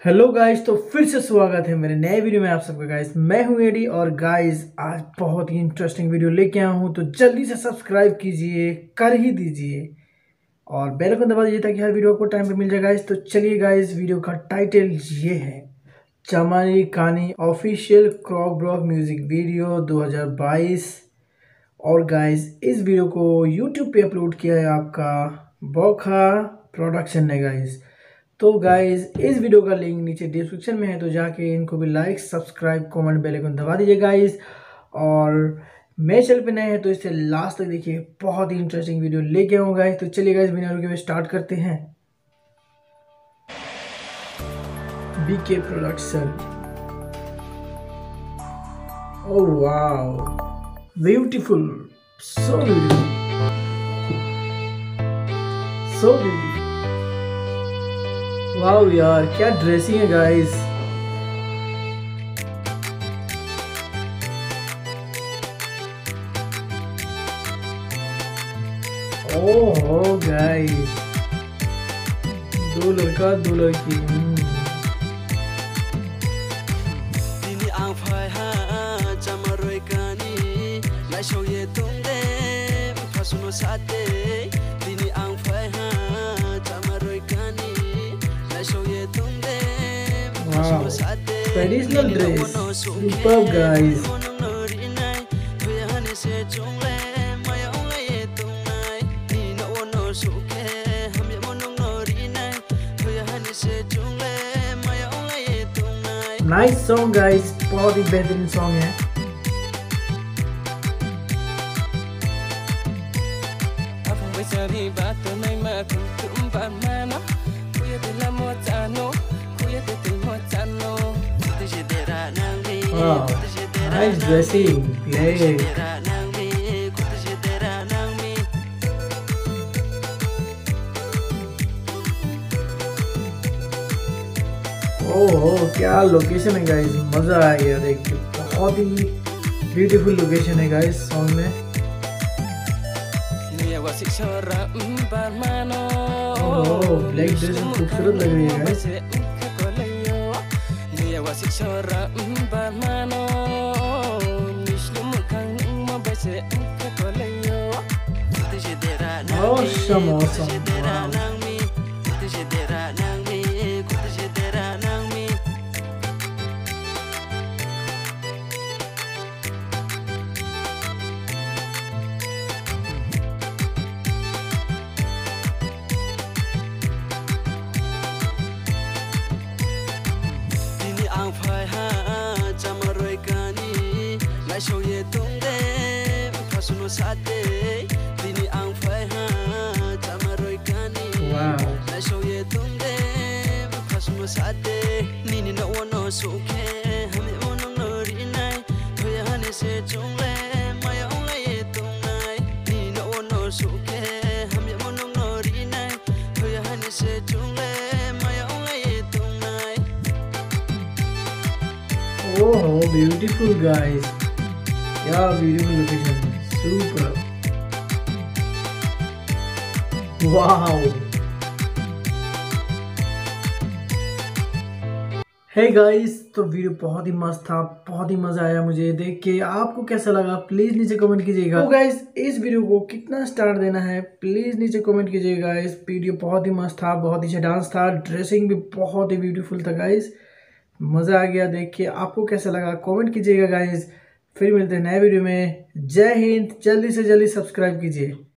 Hello guys, तो फिर से स्वागत है मेरे नए वीडियो में आप सबका। गाइस मैं हूं एडी और गाइस आज बहुत ही इंटरेस्टिंग वीडियो लेके आया हूं, तो जल्दी से सब्सक्राइब कीजिए, कर ही दीजिए और बेल आइकन दबा दीजिए ताकि हर वीडियो आपको टाइम पे मिल जाए। गाइस तो चलिए गाइस, वीडियो का टाइटल ये है चमारी कानी ऑफिशियल क्रॉक ब्लॉक म्यूजिक वीडियो 2022। और गाइस इस वीडियो को यूट्यूब पे अपलोड किया है आपका बोखा प्रोडक्शन ने। गाइस तो गाइज इस वीडियो का लिंक नीचे डिस्क्रिप्शन में है, तो जाके इनको भी like subscribe comment bell icon दबा दीजिए गाइज। और मेरे चैनल पे नए हैं तो इसे लास्ट तक देखिए, बहुत ही इंटरेस्टिंग वीडियो लेके आऊँ गाइज। तो चलिए गाइज बिना रुके हुए स्टार्ट करते हैं। BK production. Oh wow, beautiful, so beautiful, so beautiful. Wow यार, क्या ड्रेसिंग है गाइस। ओहो गाइस, दो लड़का दो लड़की। Wow, traditional dress, superb guys. Nice song guys, बहुत ही बेहतरीन सॉन्ग है। Wow, nice dressing, great. ओह क्या लोकेशन है गाइस, मजा आ गया देख के। बहुत ही ब्यूटीफुल लोकेशन है गाइस सॉन्ग में। ओह ब्लैक ड्रेस में खूबसूरत लग रही है guys. Awesome, awesome. Wow. Oh, beautiful guys. Yeah, beautiful location. Super. Wow. Hey guys, तो वीडियो बहुत ही मस्त था, बहुत ही मजा आया मुझे देख के। आपको कैसा लगा प्लीज नीचे कमेंट कीजिएगा। तो गाइस इस वीडियो को कितना स्टार देना है प्लीज नीचे कमेंट कीजिएगा। इस वीडियो बहुत ही मस्त था, बहुत ही अच्छा डांस था, ड्रेसिंग भी बहुत ही ब्यूटीफुल था गाइस। मजा आ गया देख के। आपको कैसा लगा कमेंट कीजिएगा गाइस। फिर मिलते हैं नए वीडियो में। जय हिंद, जल्दी से जल्दी सब्सक्राइब कीजिए।